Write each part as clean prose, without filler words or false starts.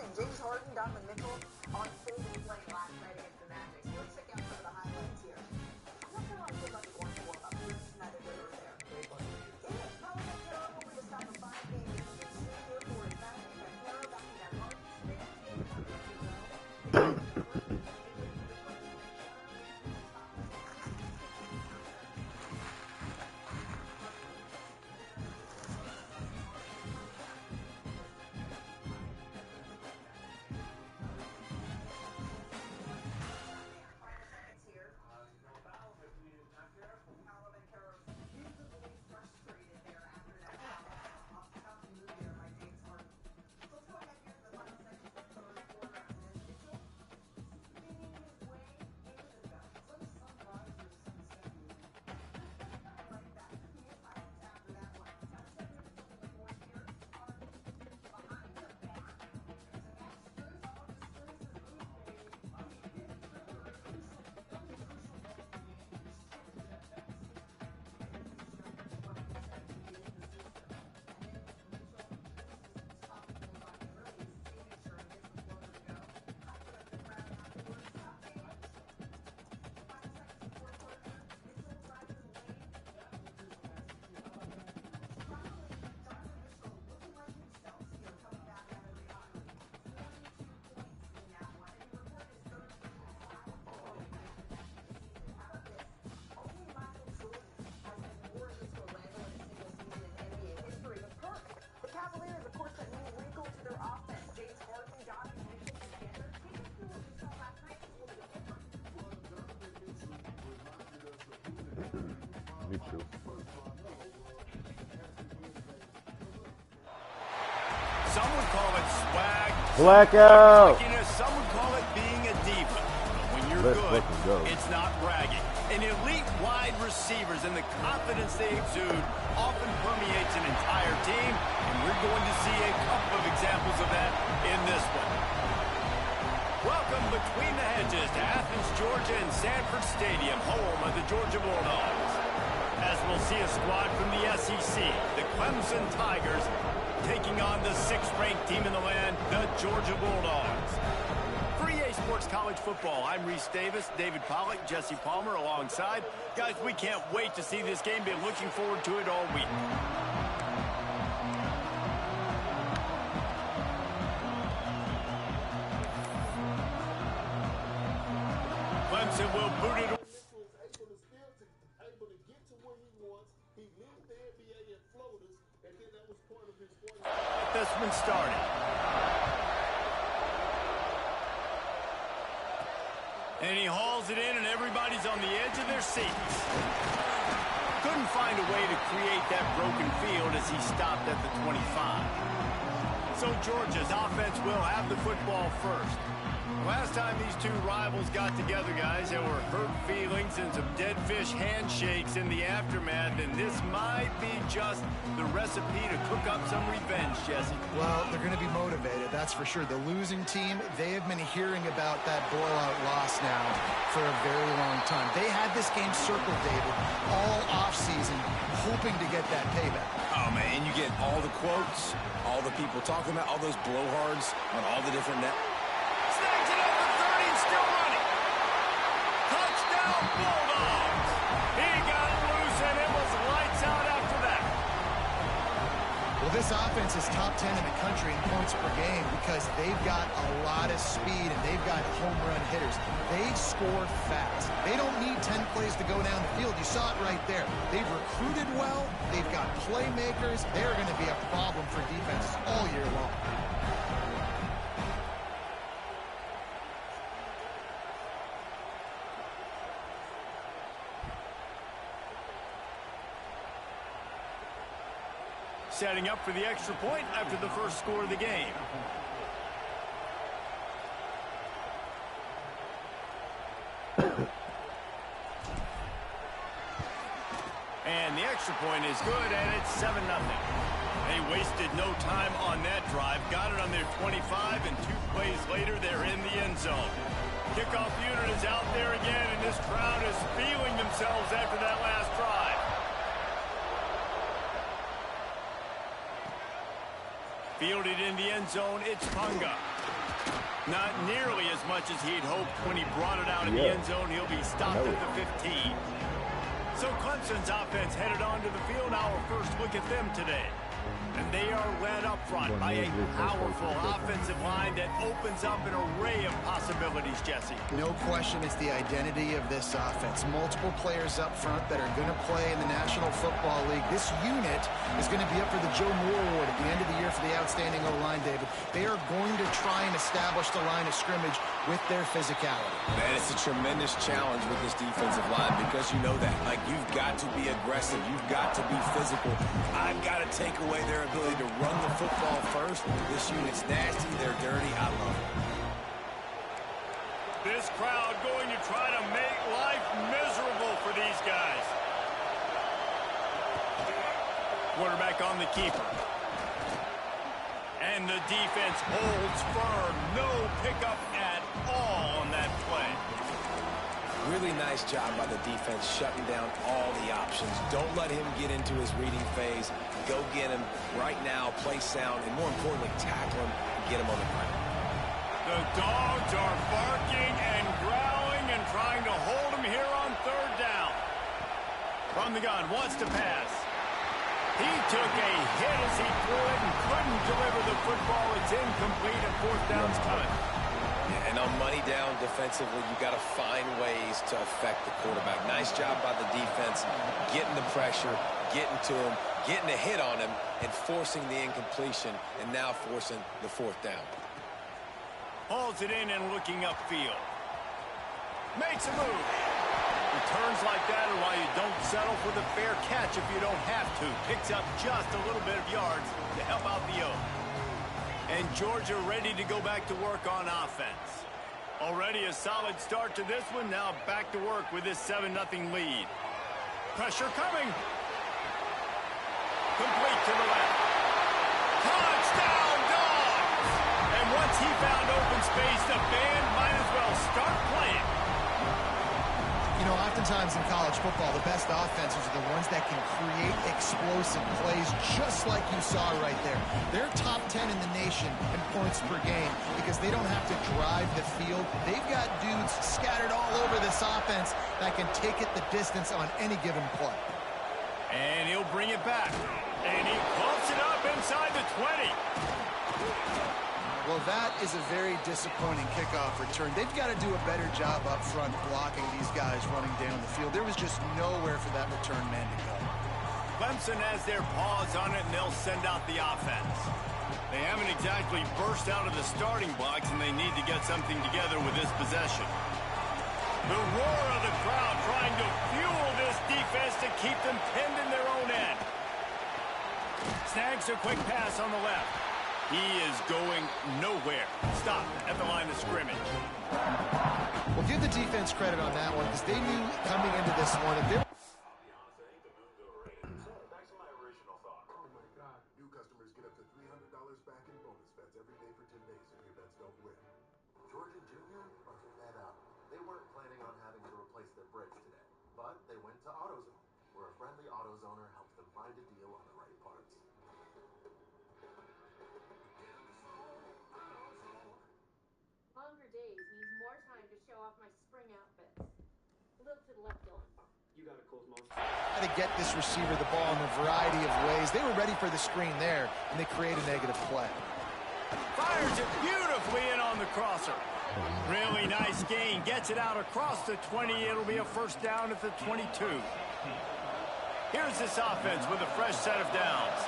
Clemson, James Harden, Donovan Mitchell on full display last night against the Magic. So let's check out some of the highlights here. I'm not sure how I feel about the going to warm up. Neither good or there. Dang it, probably not get on over the stop of 5 games. It's here for his back. Back to that Harden Me too. Some would call it swag. Blackout. Some would call it being a diva. But when you're good, it's not bragging. And elite wide receivers and the confidence they exude often permeates an entire team. And we're going to see a couple of examples of that in this one. Welcome between the hedges to Athens, Georgia and Sanford Stadium, home of the Georgia Bulldogs. As we'll see a squad from the SEC, the Clemson Tigers, taking on the 6th-ranked team in the land, the Georgia Bulldogs. For EA Sports College Football, I'm Reese Davis, David Pollack, Jesse Palmer alongside. Guys, we can't wait to see this game. Been looking forward to it all week. Clemson will boot it. This one started. And he hauls it in, and everybody's on the edge of their seats. Couldn't find a way to create that broken field as he stopped at the 25. So Georgia's offense will have the football first. Last time these two rivals got together, guys, there were hurt feelings and some dead fish handshakes in the aftermath, and this might be just the recipe to cook up some revenge, Jesse. Well, they're going to be motivated, that's for sure. The losing team, they have been hearing about that blowout loss now for a very long time. They had this game circled, David, all offseason, hoping to get that payback. Oh, man, you get all the quotes, all the people talking about, all those blowhards on all the different net. Snags it up for 30 and still running. Touchdown, Bulldogs. He got loose, and it was lights out after that. Well, this offense is top 10 in the country in points per game because they've got a lot of speed and they've got home run hitters. They score fast. They don't need 10 plays to go down the field. You saw it right there. They've recruited well. They've got playmakers. They're going to be a problem for defenses all year long. Setting up for the extra point after the first score of the game. And the extra point is good, and it's 7-0. They wasted no time on that drive. Got it on their 25, and 2 plays later, they're in the end zone. Kickoff unit is out there again, and this crowd is feeling themselves after that last drive. Fielded in the end zone, it's Punga. Not nearly as much as he'd hoped when he brought it out in the end zone. He'll be stopped at the 15. So Clemson's offense headed onto the field. Our first look at them today. And they are led up front by a powerful offensive line that opens up an array of possibilities, Jesse. No question it's the identity of this offense. Multiple players up front that are going to play in the National Football League. This unit is going to be up for the Joe Moore Award at the end of the year for the outstanding O-line, David. They are going to try and establish the line of scrimmage with their physicality. Man, it's a tremendous challenge with this defensive line because you know that. Like, you've got to be aggressive. You've got to be physical. I've got to take away their ability to run the football first. This unit's nasty. They're dirty. I love it. This crowd going to try to make life miserable for these guys. Quarterback on the keeper. And the defense holds firm. No pickup at all on that play. Really nice job by the defense shutting down all the options. Don't let him get into his reading phase. Go get him right now, play sound, and more importantly, tackle him and get him on the ground. The dogs are barking and growling and trying to hold him here on third down. From the gun, wants to pass. He took a hit as he threw it and couldn't deliver the football. It's incomplete and fourth down's cut. And on money down defensively, you got to find ways to affect the quarterback. Nice job by the defense, getting the pressure, getting to him, getting a hit on him, and forcing the incompletion, and now forcing the fourth down. Hauls it in and looking upfield. Makes a move. Returns like that are why you don't settle for the fair catch if you don't have to. Picks up just a little bit of yards to help out the O. And Georgia ready to go back to work on offense. Already a solid start to this one. Now back to work with this 7-0 lead. Pressure coming. Complete to the left. Touchdown, Dogs! And once he found open space, the band might as well start playing. You know, oftentimes in college football, the best offenses are the ones that can create explosive plays, just like you saw right there. They're top 10 in the nation in points per game because they don't have to drive the field. They've got dudes scattered all over this offense that can take it the distance on any given play. And he'll bring it back. And he pumps it up inside the 20. Well, that is a very disappointing kickoff return. They've got to do a better job up front blocking these guys running down the field. There was just nowhere for that return man to go. Clemson has their paws on it, and they'll send out the offense. They haven't exactly burst out of the starting blocks, and they need to get something together with this possession. The roar of the crowd trying to fuel this defense to keep them pinned in their own end. Snags a quick pass on the left. He is going nowhere. Stop at the line of scrimmage. Well, give the defense credit on that one because they knew coming into this one if they Back to my original thought. Oh my God. New customers get up to $300 back in bonus bets every day for 10 days if your bets don't win. Georgia Jr. are fed up. They weren't planning on having to replace their brakes today, but they went to AutoZone, where a friendly AutoZoner helps them find a deal on the right parts. Longer days means more time to show off my spring outfits. A little to the left, Dylan. You got it, Cosmo. to get this receiver the ball in a variety of ways. They were ready for the screen there, and they create a negative play. Fires it beautifully in on the crosser. Really nice gain. Gets it out across the 20. It'll be a first down at the 22. Here's this offense with a fresh set of downs.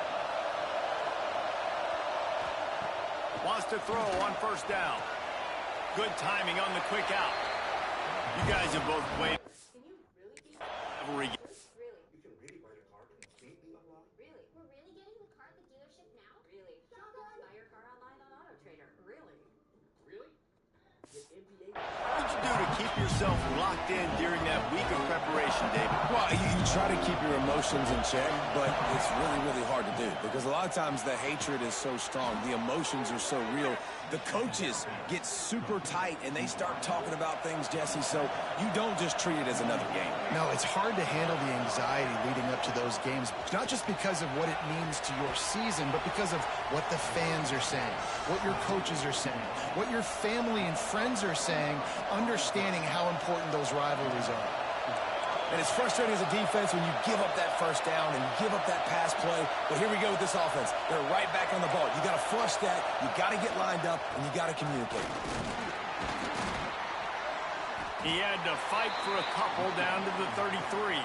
Wants to throw on first down. Good timing on the quick out. You guys have both played. Can you really be? Really? You can really buy your car completely unlocked. Really? We're really getting the car at the dealership now? Really? Buy your car online on AutoTrader. Really? Really? Get NBA. What did you do to keep yourself locked in during that week of preparation, David? Well, you try to keep your emotions in check, but it's really, really hard to do because a lot of times the hatred is so strong. The emotions are so real. The coaches get super tight, and they start talking about things, Jesse, so you don't just treat it as another game. No, it's hard to handle the anxiety leading up to those games, not just because of what it means to your season, but because of what the fans are saying, what your coaches are saying, what your family and friends are saying, understanding how important those rivalries are. And it's frustrating as a defense when you give up that first down and you give up that pass play. But here we go with this offense. They're right back on the ball. You got to flush that. You got to get lined up, and you got to communicate. He had to fight for a couple down to the 33.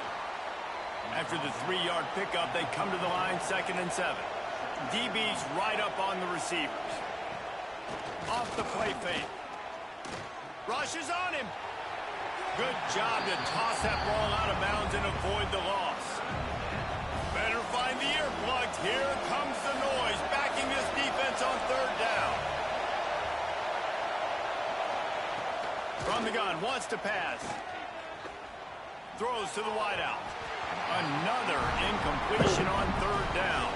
After the 3-yard pickup, they come to the line 2nd and 7. DB's right up on the receivers. Off the play fake. Rushes on him. Good job to toss that ball out of bounds and avoid the loss. Better find the earplugs. Here comes the noise, backing this defense on 3rd down. From the gun, wants to pass. Throws to the wideout. Another incompletion on 3rd down.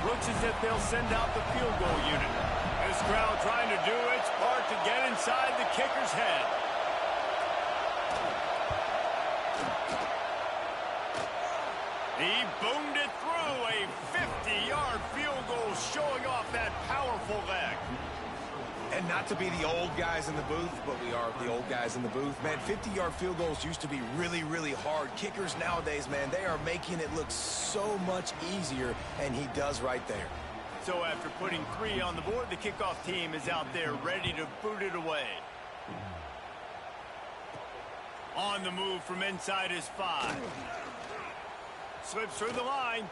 Looks as if they'll send out the field goal unit. This crowd trying to do its part to get inside the kicker's head. He boomed it through, a 50-yard field goal showing off that powerful leg. And not to be the old guys in the booth, but we are the old guys in the booth. Man, 50-yard field goals used to be really, really hard. Kickers nowadays, man, they are making it look so much easier, and he does right there. So after putting 3 on the board, the kickoff team is out there ready to boot it away. On the move from inside his 5. Slips through the line.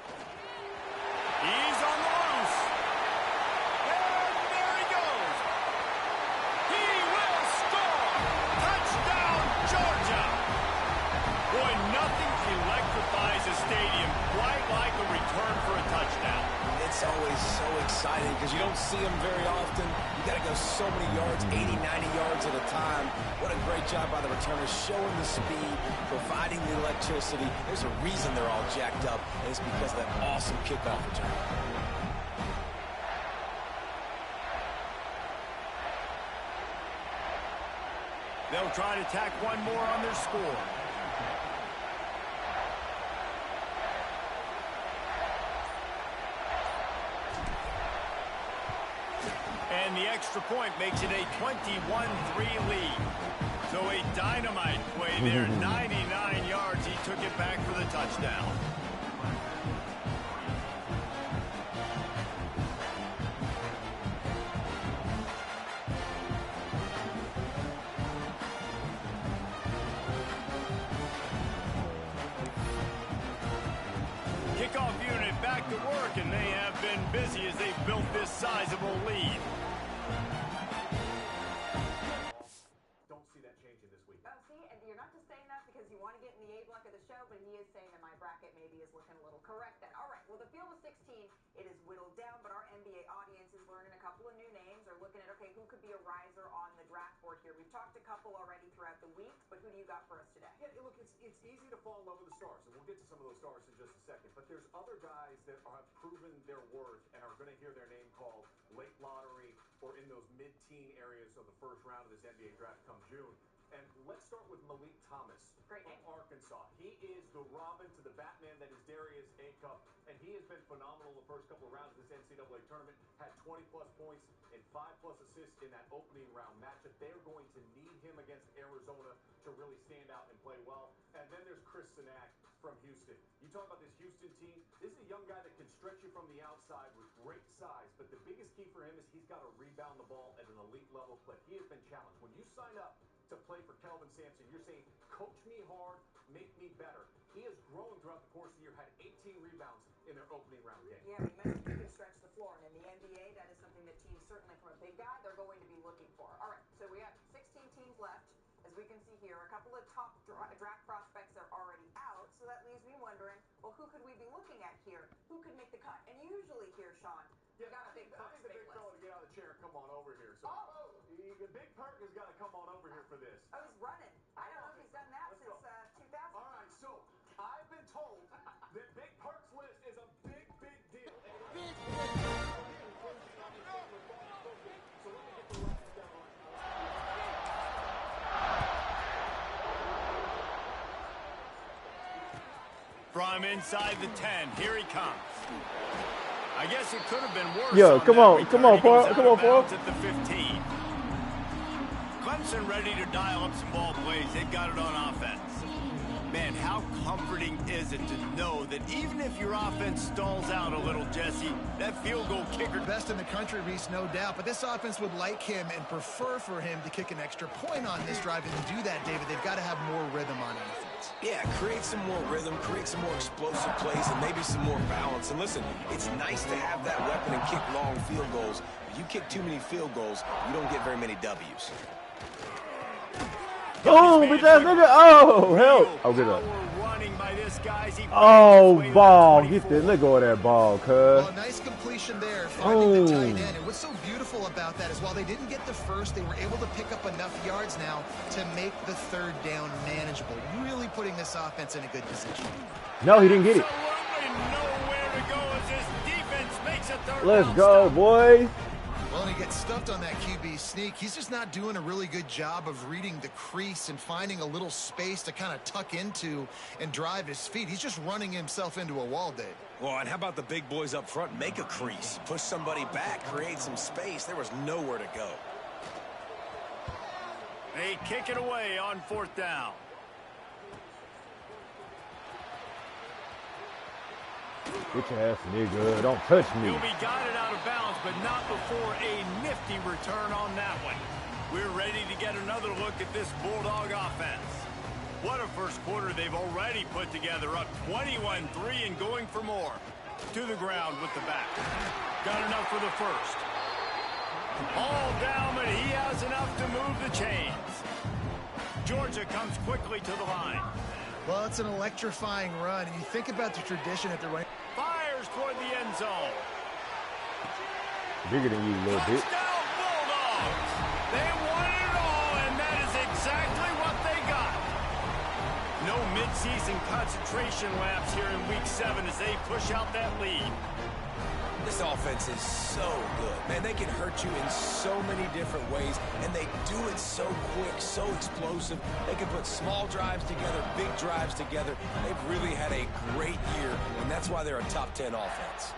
He's on the loose. And there he goes. He will score. Touchdown, Georgia. Boy, nothing electrifies a stadium quite like a return for a touchdown. It's always so exciting because you don't see them very often. You got to go so many yards, 80, 90 yards at a time. What a great job by the returners, showing the speed, providing the electricity. There's a reason they're all jacked up, and it's because of that awesome kickoff return. They'll try to tack one more on their score. And the extra point makes it a 21-3 lead. So a dynamite play there, 99 yards. He took it back for the touchdown. Kickoff unit back to work, and they have been busy as they've built this sizable lead. Don't see that changing this week. Oh, see, and you're not just saying that because you want to get in the A block of the show, but he is saying that my bracket maybe is looking a little correct then. All right, well, the field of 16, it is whittled down, but our NBA audience is learning a couple of new names. They're looking at, okay, who could be a riser on the draft board here? We've talked a couple already throughout the week, but who do you got for us today? Yeah, look, it's easy to fall in love with the stars, and we'll get to some of those stars in just a second. But there's other guys that have proven their worth and are going to hear their name called late lottery or in those mid-teen areas of the first round of this NBA draft come June. And let's start with Malik Thomas Great name. from Arkansas. He is the Robin to the Batman that is Darius Acup, and he has been phenomenal the first couple of rounds of this NCAA tournament. Had 20-plus points and 5-plus assists in that opening round matchup. They're going to need him against Arizona to really stand out and play well. And then there's Chris Sinak from Houston. You talk about this Houston team. This is a young guy that can stretch you from the outside with great size, but the biggest key for him is he's got to rebound the ball at an elite level clip. He has been challenged. When you sign up to play for Kelvin Sampson, you're saying, coach me hard, make me better. He has grown throughout the course of the year, had 18 rebounds in their opening round game. Yeah, we mentioned he can stretch the floor, and in the NBA, that is something that teams, certainly from a big guy, they're going to be looking for. All right, so we have 16 teams left. As we can see here, a couple of top draft prospects are already out, so that leaves me wondering, well, who could we be looking at here? Who could make the cut? And usually here, Sean, you got a big Perk's I need the big fella to get out of the chair and come on over here. So, Big Perk has got to come on over here for this. Oh, he's running. from inside the 10. Here he comes. I guess it could have been worse. Yo, come on, Paul. Come on, Paul. At the 15. Clemson ready to dial up some ball plays. They've got it on offense. Man, how comforting is it to know that even if your offense stalls out a little, Jesse, that field goal kicker... Best in the country, Reese, no doubt. But this offense would like him and prefer for him to kick an extra point on this drive. And to do that, David, they've got to have more rhythm on offense. Yeah, create some more rhythm, create some more explosive plays, and maybe some more balance. And listen, it's nice to have that weapon and kick long field goals. But you kick too many field goals, you don't get very many W's. Oh, bitch ass nigga. Oh, help. Oh, get up. Oh, ball. Get that. Let go of that ball, cuz. Well, nice completion there, finding the tight end. And what's so beautiful about that is while they didn't get the first, they were able to pick up enough yards now to make the third down manageable. Really putting this offense in a good position. No, he didn't get it. Let's go, boys. Well, and he gets stuffed on that QB sneak. He's just not doing a really good job of reading the crease and finding a little space to kind of tuck into and drive his feet. He's just running himself into a wall, Dave. Well, and how about the big boys up front? Make a crease, push somebody back, create some space. There was nowhere to go. They kick it away on 4th down. Get your ass, nigga. Don't touch me. He'll be guided out of bounds, but not before a nifty return on that one. We're ready to get another look at this Bulldog offense. What a first quarter they've already put together, up 21-3 and going for more. To the ground with the back. Got enough for the first. All down, but he has enough to move the chains. Georgia comes quickly to the line. Well, it's an electrifying run, and you think about the tradition at the right. Fires toward the end zone. Bigger than you, little bitch. Touchdown Bulldogs! They wanted it all, and that is exactly what they got. No midseason concentration lapse here in Week 7 as they push out that lead. This offense is so good. Man, they can hurt you in so many different ways, and they do it so quick, so explosive. They can put small drives together, big drives together. They've really had a great year, and that's why they're a top 10 offense.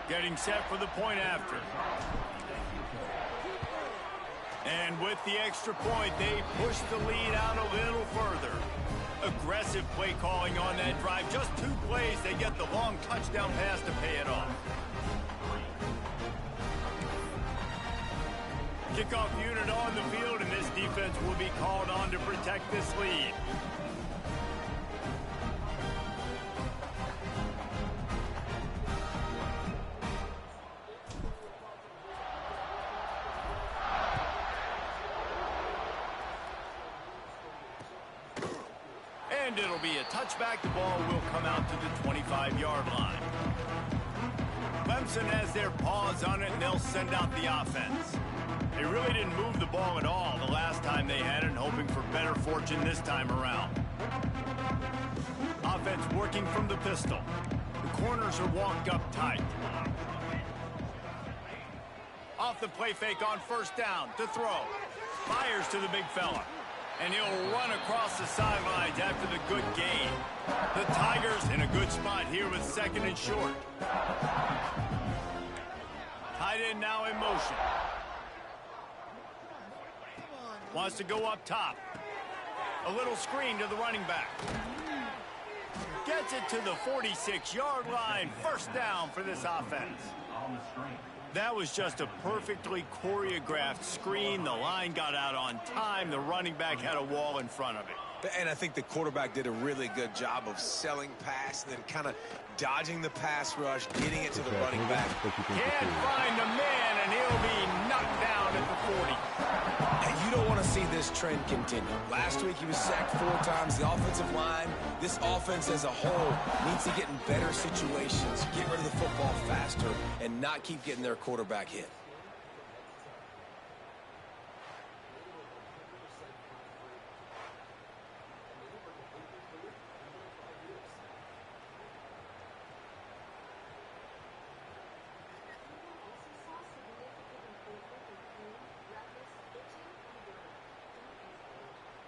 Getting set for the point after. And with the extra point, they push the lead out a little further. Aggressive play calling on that drive. Just 2 plays, they get the long touchdown pass to pay it off. Kickoff unit on the field, and this defense will be called on to protect this lead. And it'll be a touchback. The ball will come out to the 25-yard line. Clemson has their paws on it, and they'll send out the offense. They really didn't move the ball at all the last time they had it, hoping for better fortune this time around. Offense working from the pistol. The corners are walked up tight. Off the play fake on 1st down to throw. Fires to the big fella. And he'll run across the sidelines after the good gain. The Tigers in a good spot here with 2nd and short. Tight end now in motion. Wants to go up top. A little screen to the running back. Gets it to the 46-yard line. 1st down for this offense. That was just a perfectly choreographed screen. The line got out on time. The running back had a wall in front of it. And I think the quarterback did a really good job of selling pass and then kind of dodging the pass rush, getting it to the running back. Can't find the man, and he'll be knocked down at the 40. And you don't want to see this trend continue. Last week he was sacked 4 times. The offensive line, this offense as a whole, needs to get in better situations, get rid of the football faster, and not keep getting their quarterback hit.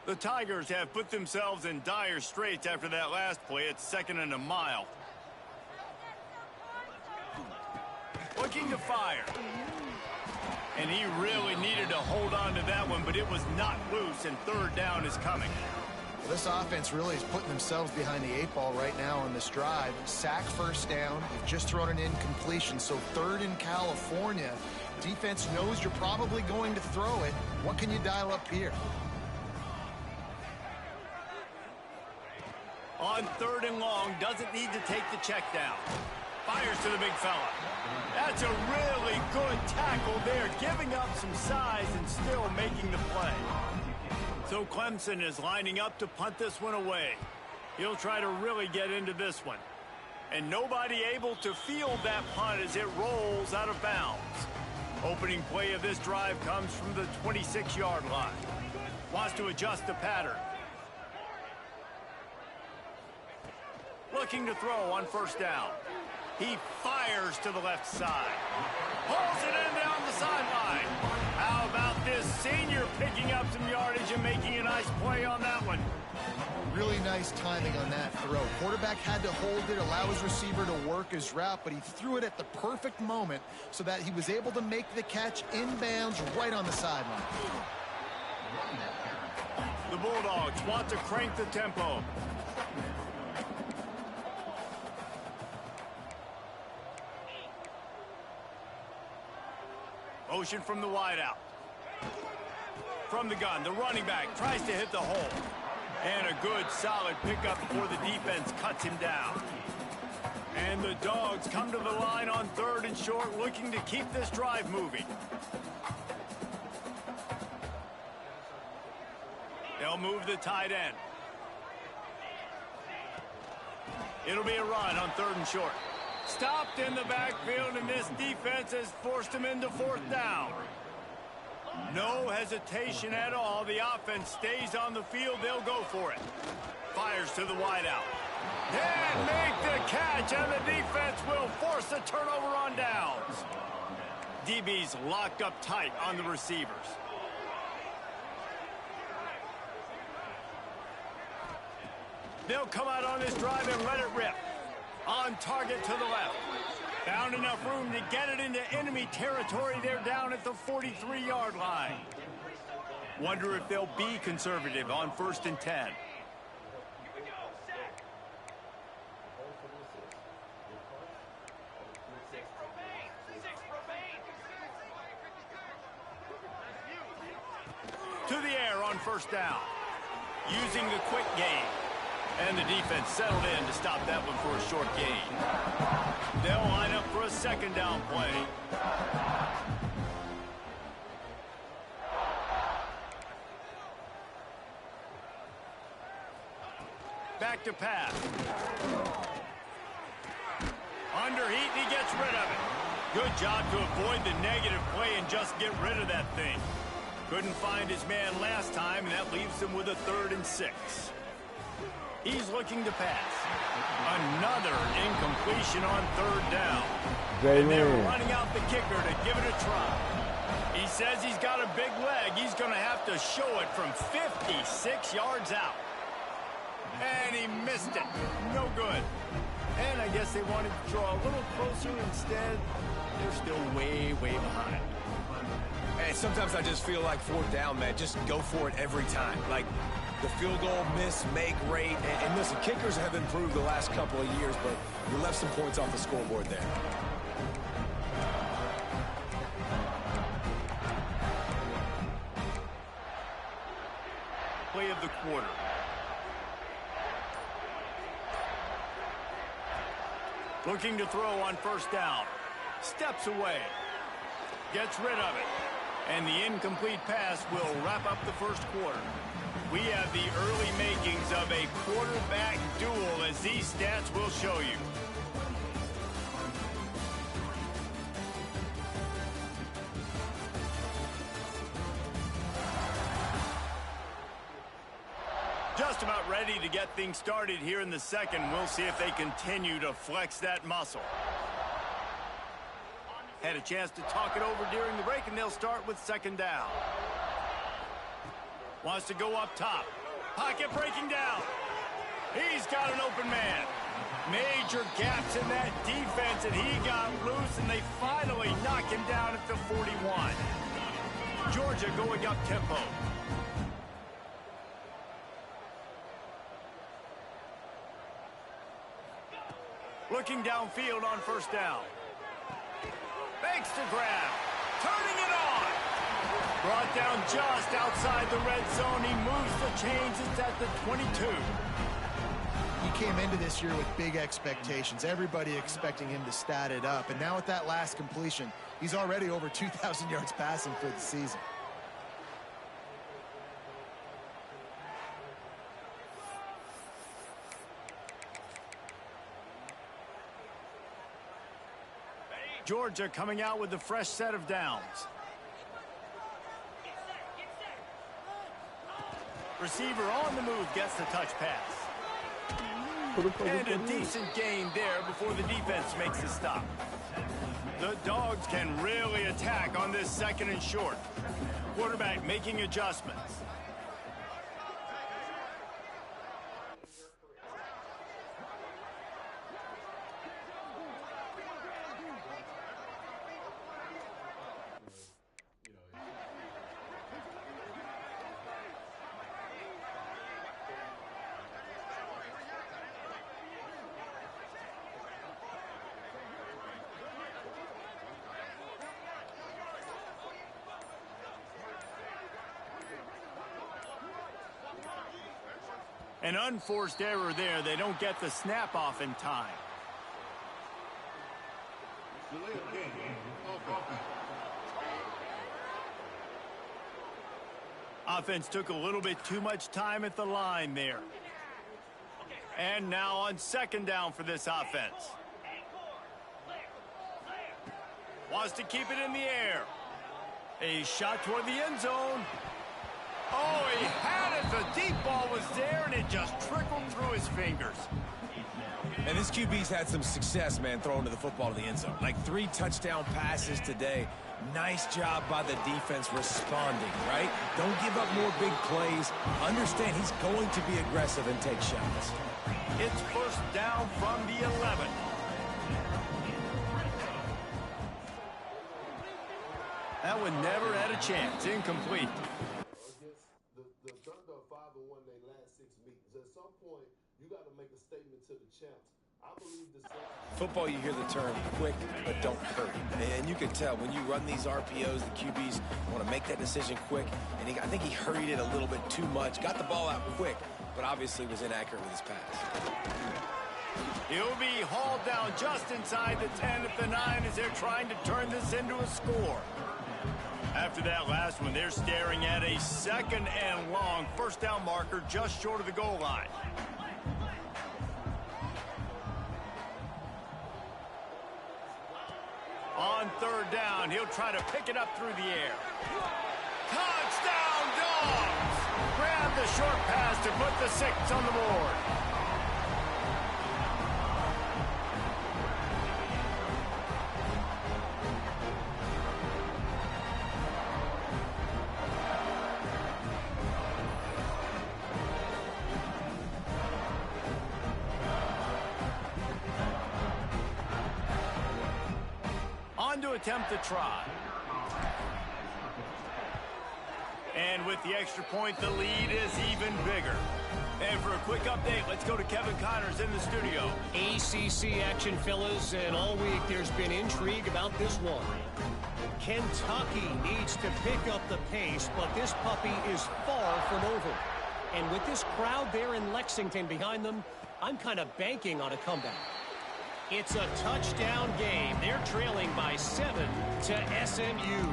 The Tigers have put themselves in dire straits after that last play at 2nd and a mile. Looking to fire. And he really needed to hold on to that one, but it was not loose, and 3rd down is coming. This offense really is putting themselves behind the 8 ball right now on this drive. Sack, 1st down. You've just thrown an incompletion, so 3rd in California. Defense knows you're probably going to throw it. What can you dial up here? On 3rd and long, doesn't need to take the check down. Fires to the big fella. That's a really good tackle there, giving up some size and still making the play. So Clemson is lining up to punt this one away. He'll try to really get into this one. And nobody able to field that punt as it rolls out of bounds. Opening play of this drive comes from the 26-yard line. Wants to adjust the pattern. Looking to throw on 1st down. He fires to the left side. Pulls it in down the sideline. How about this senior picking up some yardage and making a nice play on that one? Really nice timing on that throw. Quarterback had to hold it, allow his receiver to work his route, but he threw it at the perfect moment so that he was able to make the catch inbounds right on the sideline. The Bulldogs want to crank the tempo. Motion from the wideout. From the gun, the running back tries to hit the hole. And a good, solid pickup before the defense cuts him down. And the Dogs come to the line on 3rd and short, looking to keep this drive moving. They'll move the tight end. It'll be a run on 3rd and short. Stopped in the backfield, and this defense has forced him into 4th down. No hesitation at all. The offense stays on the field. They'll go for it. Fires to the wideout. And make the catch, and the defense will force the turnover on downs. DB's locked up tight on the receivers. They'll come out on this drive and let it rip. On target to the left. Found enough room to get it into enemy territory. They're down at the 43-yard line. Wonder if they'll be conservative on 1st and 10. To the air on 1st down. Using the quick game. And the defense settled in to stop that one for a short gain. They'll line up for a 2nd down play. Back to pass. Underheat, and he gets rid of it. Good job to avoid the negative play and just get rid of that thing. Couldn't find his man last time, and that leaves him with a 3rd and 6. He's looking to pass. Another incompletion on 3rd down. And they're running out the kicker to give it a try. He says he's got a big leg. He's going to have to show it from 56 yards out. And he missed it. No good. And I guess they wanted to draw a little closer. Instead, they're still way, way behind. Hey, sometimes I just feel like 4th down, man. Just go for it every time. Like the field goal miss, make rate. And listen, kickers have improved the last couple of years, but you left some points off the scoreboard there. Play of the quarter. Looking to throw on 1st down. Steps away. Gets rid of it. And the incomplete pass will wrap up the 1st quarter. We have the early makings of a quarterback duel, as these stats will show you. Just about ready to get things started here in the 2nd. We'll see if they continue to flex that muscle. Had a chance to talk it over during the break, and they'll start with 2nd down. Wants to go up top. Pocket breaking down. He's got an open man. Major gaps in that defense, and he got loose, and they finally knock him down at the 41. Georgia going up tempo. Looking downfield on first down. Fakes to grab. Turning it on. Brought down just outside the red zone. He moves the chains. It's at the 22. He came into this year with big expectations. Everybody expecting him to stat it up. And now with that last completion, he's already over 2,000 yards passing for the season. Georgia coming out with a fresh set of downs. Receiver on the move gets the touch pass. And a decent gain there before the defense makes the stop. The Dogs can really attack on this 2nd and short. Quarterback making adjustments. An unforced error there. They don't get the snap off in time. Offense took a little bit too much time at the line there. And now on 2nd down for this offense. Wants to keep it in the air. A shot toward the end zone. Oh, he had it. The deep ball was there, and it just trickled through his fingers. And this QB's had some success, man, throwing to the football to the end zone. Like 3 touchdown passes today. Nice job by the defense responding, right? Don't give up more big plays. Understand he's going to be aggressive and take shots. It's first down from the 11. That one never had a chance. Incomplete. The Thunder are 5-1 their last 6 meetings. At some point, you got to make a statement to the champs. I believe the football, you hear the term quick, but don't hurry. And you can tell when you run these RPOs, the QBs want to make that decision quick. And I think he hurried it a little bit too much. Got the ball out quick, but obviously was inaccurate with his pass. He'll be hauled down just inside the 10 at the 9 as they're trying to turn this into a score. After that last one, they're staring at a 2nd and long first down marker just short of the goal line. On 3rd down, he'll try to pick it up through the air. Touchdown, Dogs! Grab the short pass to put the 6 on the board. To attempt the try. And with the extra point, the lead is even bigger. And for a quick update, let's go to Kevin Connors in the studio. ACC action, fellas, and all week there's been intrigue about this one. Kentucky needs to pick up the pace, but this puppy is far from over. And with this crowd there in Lexington behind them, I'm kind of banking on a comeback. It's a touchdown game. They're trailing by 7 to SMU.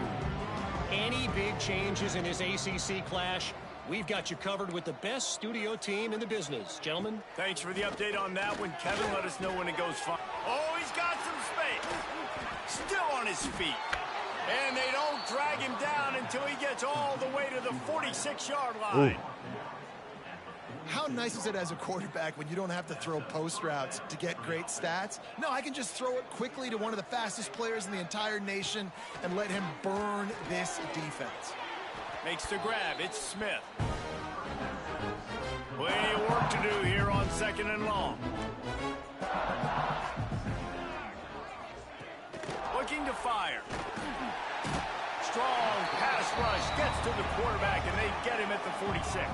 Any big changes in this ACC clash, we've got you covered with the best studio team in the business. Gentlemen. Thanks for the update on that one. Kevin, let us know when it goes fine. Oh, he's got some space. Still on his feet. And they don't drag him down until he gets all the way to the 46-yard line. Ooh. How nice is it as a quarterback when you don't have to throw post routes to get great stats? No, I can just throw it quickly to one of the fastest players in the entire nation and let him burn this defense. Makes the grab. It's Smith. Plenty of work to do here on 2nd and long. Looking to fire. Strong pass rush gets to the quarterback, and they get him at the 46.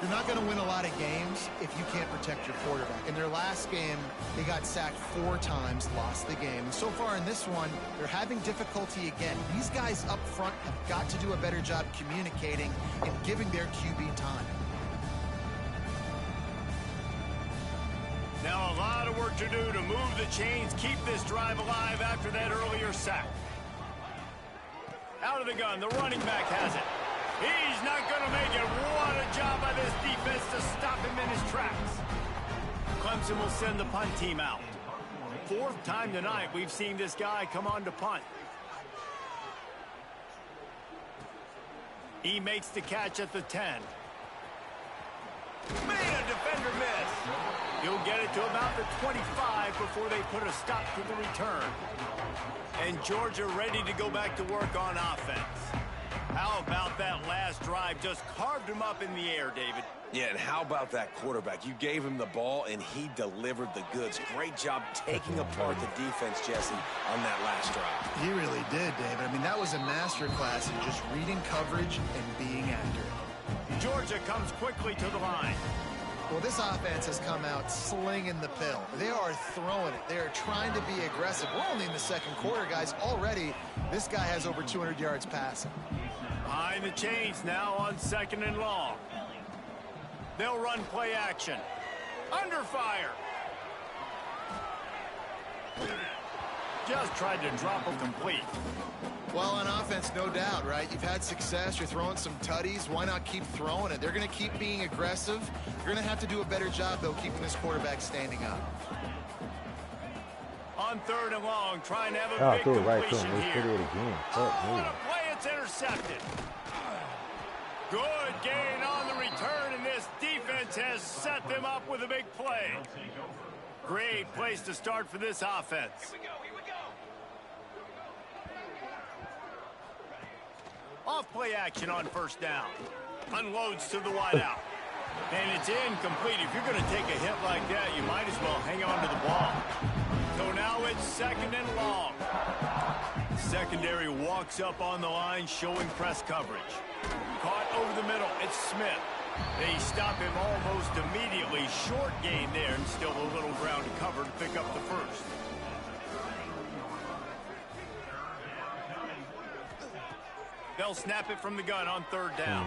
You're not going to win a lot of games if you can't protect your quarterback. In their last game, they got sacked 4 times, lost the game. And so far in this one, they're having difficulty again. These guys up front have got to do a better job communicating and giving their QB time. Now a lot of work to do to move the chains, keep this drive alive after that earlier sack. Out of the gun, the running back has it. He's not going to make it. What a job by this defense to stop him in his tracks. Clemson will send the punt team out. 4th time tonight we've seen this guy come on to punt. He makes the catch at the 10. Made a defender miss. He'll get it to about the 25 before they put a stop to the return. And Georgia ready to go back to work on offense. How about that last drive? Just carved him up in the air, David. Yeah, and how about that quarterback? You gave him the ball, and he delivered the goods. Great job taking apart the defense, Jesse, on that last drive. He really did, David. I mean, that was a masterclass in just reading coverage and being accurate. Georgia comes quickly to the line. Well, this offense has come out slinging the pill. They are throwing it. They are trying to be aggressive. We're only in the 2nd quarter, guys. Already, this guy has over 200 yards passing. Behind the chains now on 2nd and long. They'll run play action. Under fire. Just tried to drop him complete. Well, on offense, no doubt, right? You've had success. You're throwing some tutties. Why not keep throwing it? They're going to keep being aggressive. You're going to have to do a better job, though, keeping this quarterback standing up. On 3rd and long, trying to have a big completion here. What a play, it's intercepted. Good gain on the return, and this defense has set them up with a big play. Great place to start for this offense. Off play action on 1st down. Unloads to the wideout. And it's incomplete. If you're going to take a hit like that, you might as well hang on to the ball. So now it's 2nd and long. Secondary walks up on the line, showing press coverage. Caught over the middle. It's Smith. They stop him almost immediately. Short gain there, and still a little ground to cover to pick up the 1st. They'll snap it from the gun on 3rd down.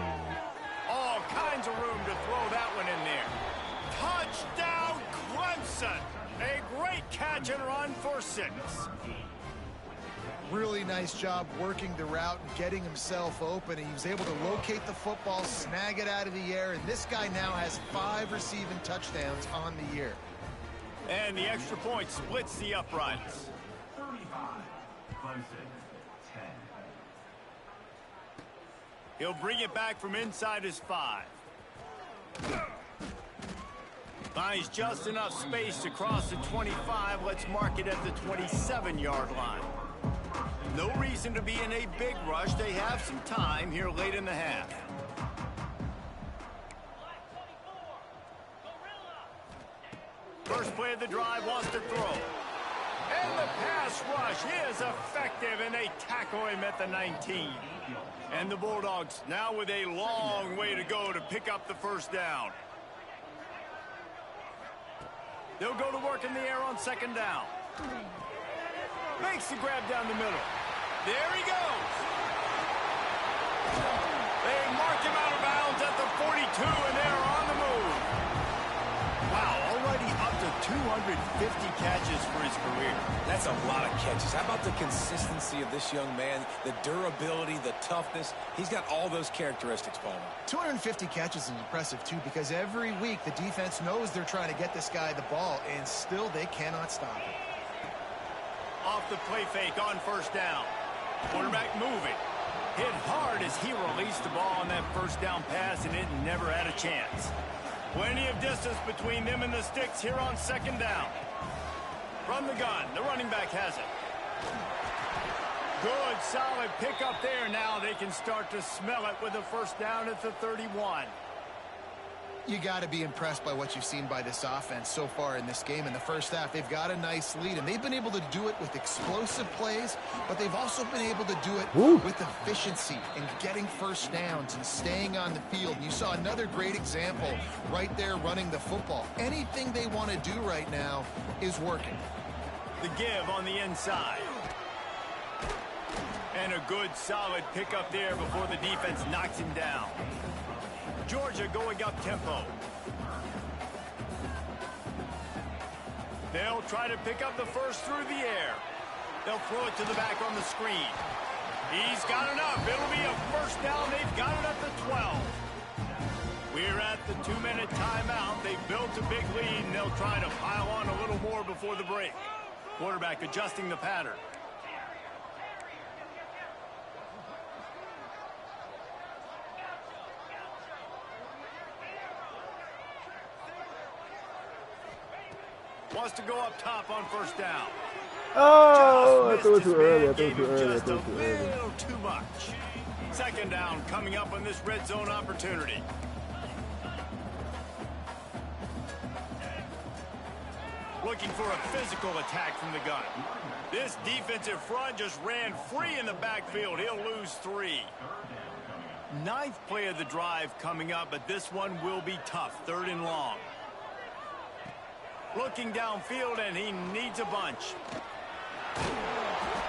All kinds of room to throw that one in there. Touchdown, Clemson! A great catch and run for 6. Really nice job working the route and getting himself open. He was able to locate the football, snag it out of the air, and this guy now has 5 receiving touchdowns on the year. And the extra point splits the uprights. 35, Clemson, 10. He'll bring it back from inside his 5. Finds just enough space to cross the 25. Let's mark it at the 27-yard line. No reason to be in a big rush. They have some time here late in the half. First play of the drive, wants to throw. And the pass rush is effective, and they tackle him at the 19. And the Bulldogs now with a long way to go to pick up the 1st down. They'll go to work in the air on 2nd down. Makes the grab down the middle. There he goes. They mark him out of bounds at the 42, and they're on the move. Wow, already up to 250 catches for his career. That's a lot of catches. How about the consistency of this young man, the durability, the toughness? He's got all those characteristics, Palmer. 250 catches is impressive, too, because every week the defense knows they're trying to get this guy the ball, and still they cannot stop him. Off the play fake on 1st down. Quarterback moving. Hit hard as he released the ball on that 1st down pass, and it never had a chance. Plenty of distance between them and the sticks here on 2nd down. From the gun, the running back has it. Good, solid pickup there. Now they can start to smell it with a 1st down at the 31. You got to be impressed by what you've seen by this offense so far in this game. In the first half, they've got a nice lead, and they've been able to do it with explosive plays, but they've also been able to do it with efficiency and getting first downs and staying on the field. And you saw another great example right there running the football. Anything they want to do right now is working. The give on the inside. And a good, solid pickup there before the defense knocks him down. Georgia going up tempo. They'll try to pick up the first through the air. They'll throw it to the back on the screen. He's got enough. It'll be a first down. They've got it at the 12. We're at the 2-minute timeout. They've built a big lead, and they'll try to pile on a little more before the break. Quarterback adjusting the pattern. Wants to go up top on first down. Oh, I threw it too early. Just a little too much. Second down coming up on this red zone opportunity. Looking for a physical attack from the gun. This defensive front just ran free in the backfield. He'll lose 3. Ninth play of the drive coming up, but this one will be tough. 3rd and long. Looking downfield, and he needs a bunch.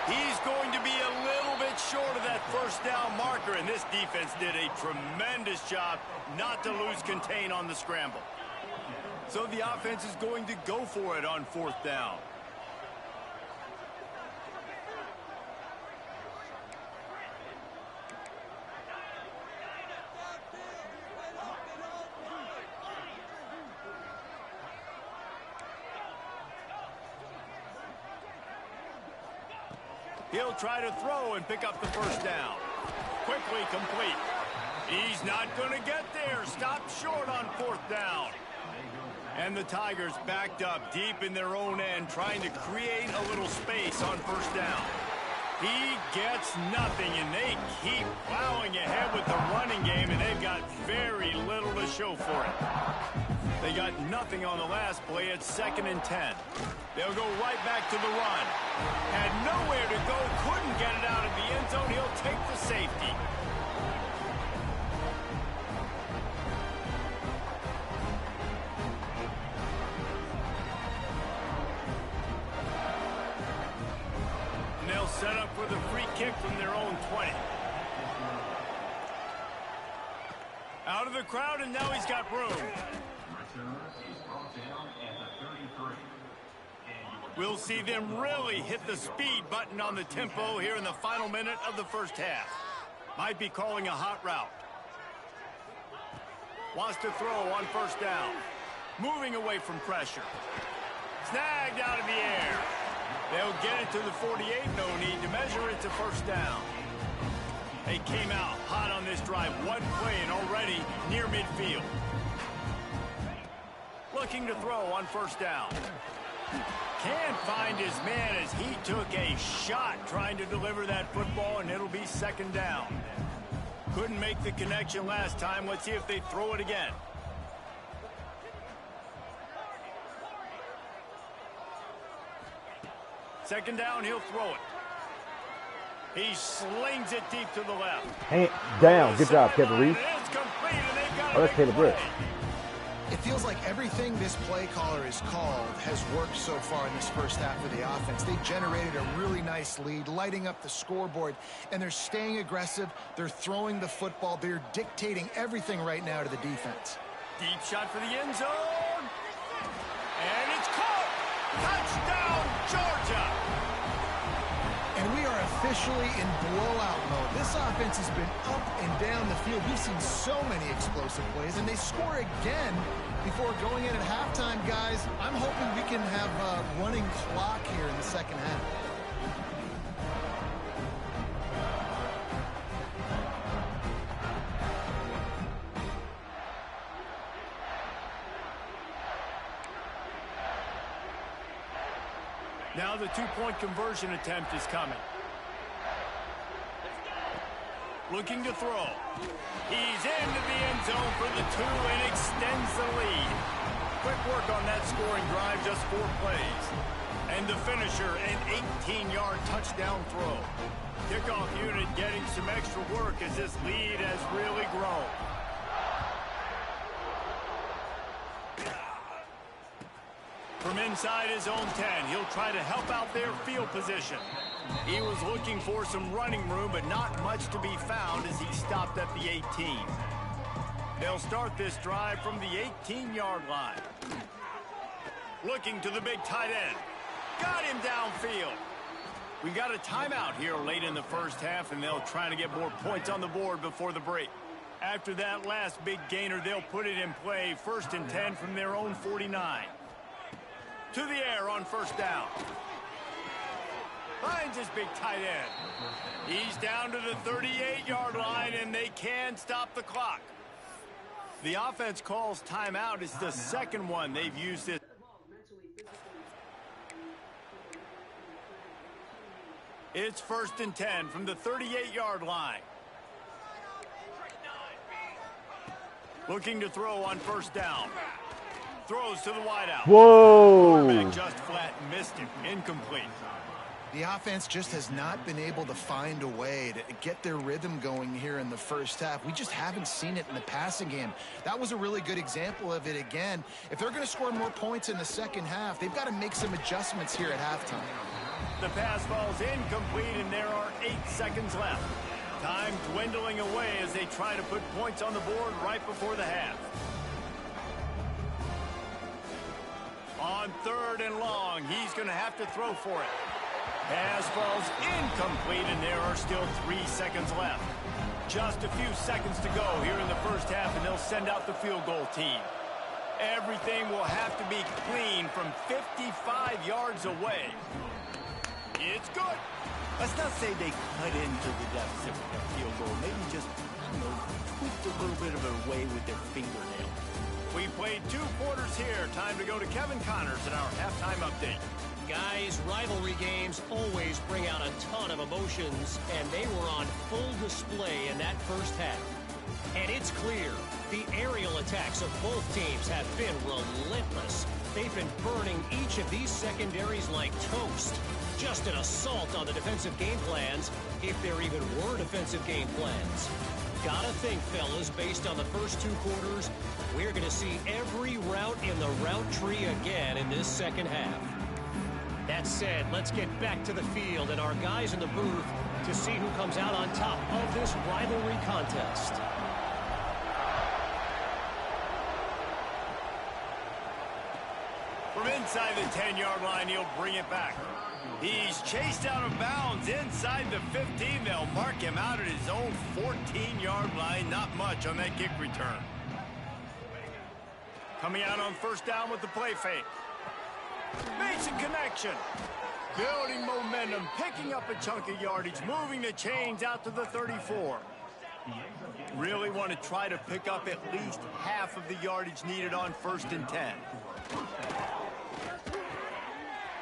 He's going to be a little bit short of that first down marker, and this defense did a tremendous job not to lose contain on the scramble. So the offense is going to go for it on 4th down. He'll try to throw and pick up the first down. Quickly complete. He's not going to get there. Stopped short on 4th down. And the Tigers backed up deep in their own end, trying to create a little space on first down. He gets nothing, and they keep plowing ahead with the running game, and they've got very little to show for it. They got nothing on the last play. It's 2nd and 10. They'll go right back to the run. Had nowhere to go, couldn't get it out of the end zone. He'll take the safety. And they'll set up for the free kick from their own 20. Out of the crowd, and now he's got room. We'll see them really hit the speed button on the tempo here in the final minute of the first half. Might be calling a hot route. Wants to throw on first down. Moving away from pressure. Snagged out of the air. They'll get it to the 48. No need to measure it to first down. They came out hot on this drive. One play and already near midfield. Looking to throw on first down. Can't find his man as he took a shot trying to deliver that football, and it'll be 2nd down. Couldn't make the connection last time. Let's see if they throw it again. Second down, he'll throw it. He slings it deep to the left. Hand down. Good job, Kevin Reed. Oh, that's Caleb Britt. It feels like everything this play caller has called has worked so far in this first half of the offense. They generated a really nice lead, lighting up the scoreboard, and they're staying aggressive. They're throwing the football. They're dictating everything right now to the defense. Deep shot for the end zone. And it's caught. Touchdown, Georgia. And we are officially in blowout mode. This offense has been up and down the field. We've seen so many explosive plays, and they score again before going in at halftime, guys. I'm hoping we can have a running clock here in the second half. Now the two-point conversion attempt is coming. Looking to throw. He's into the end zone for the 2 and extends the lead. Quick work on that scoring drive, just 4 plays. And the finisher, an 18-yard touchdown throw. Kickoff unit getting some extra work as this lead has really grown. From inside his own 10, he'll try to help out their field position. He was looking for some running room, but not much to be found as he stopped at the 18. They'll start this drive from the 18-yard line. Looking to the big tight end. Got him downfield. We got a timeout here late in the first half, and they'll try to get more points on the board before the break. After that last big gainer, they'll put it in play, 1st and 10 from their own 49. To the air on 1st down. Finds his big tight end. He's down to the 38-yard line, and they can stop the clock. The offense calls timeout. It's the second one they've used this. It's 1st and 10 from the 38-yard line. Looking to throw on 1st down. Throws to the wideout. Whoa! Quarterback just flat missed him. Incomplete. The offense just has not been able to find a way to get their rhythm going here in the first half. We just haven't seen it in the passing game. That was a really good example of it again. If they're going to score more points in the second half, they've got to make some adjustments here at halftime. The pass ball's incomplete, and there are 8 seconds left. Time dwindling away as they try to put points on the board right before the half. On 3rd and long, he's going to have to throw for it. Pass ball's incomplete, and there are still 3 seconds left. Just a few seconds to go here in the first half, and they'll send out the field goal team. Everything will have to be clean from 55 yards away. It's good. Let's not say they cut into the deficit with that field goal. Maybe just, tweaked a little bit of a way with their fingernail. We played 2 quarters here. Time to go to Kevin Connors in our halftime update. Guys, rivalry games always bring out a ton of emotions, and they were on full display in that first half. And it's clear, the aerial attacks of both teams have been relentless. They've been burning each of these secondaries like toast. Just an assault on the defensive game plans, if there even were defensive game plans. Gotta think, fellas, based on the first 2 quarters, we're going to see every route in the route tree again in this second half. That said, let's get back to the field and our guys in the booth to see who comes out on top of this rivalry contest. From inside the 10-yard line, he'll bring it back. He's chased out of bounds inside the 15. They'll mark him out at his own 14-yard line. Not much on that kick return. Coming out on 1st down with the play fake. Makes a connection. Building momentum, picking up a chunk of yardage, moving the chains out to the 34. Really want to try to pick up at least half of the yardage needed on 1st and 10.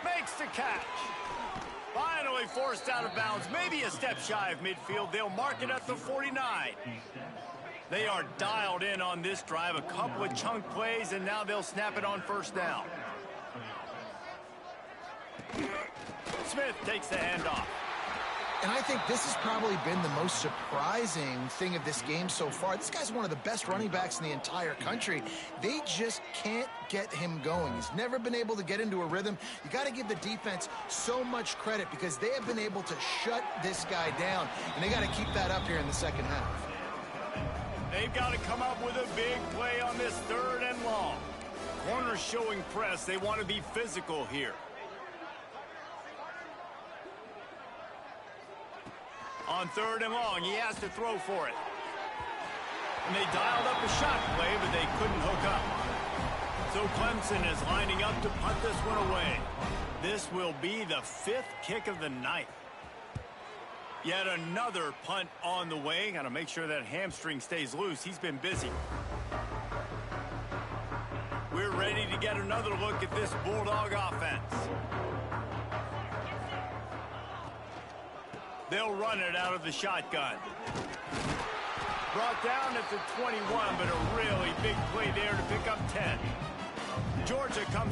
Makes the catch. Finally forced out of bounds, maybe a step shy of midfield. They'll mark it at the 49. They are dialed in on this drive, a couple of chunk plays, and now they'll snap it on 1st down. Smith takes the handoff. And I think this has probably been the most surprising thing of this game so far. This guy's one of the best running backs in the entire country. They just can't get him going. He's never been able to get into a rhythm. You got to give the defense so much credit because they have been able to shut this guy down, and they got to keep that up here in the second half. They've got to come up with a big play on this 3rd and long. Corners showing press. They want to be physical here. On 3rd and long, he has to throw for it. And they dialed up a shot play, but they couldn't hook up. So Clemson is lining up to punt this one away. This will be the 5th kick of the night. Yet another punt on the way. Got to make sure that hamstring stays loose. He's been busy. We're ready to get another look at this Bulldog offense. They'll run it out of the shotgun. Brought down at the 21, but a really big play there to pick up 10. Georgia comes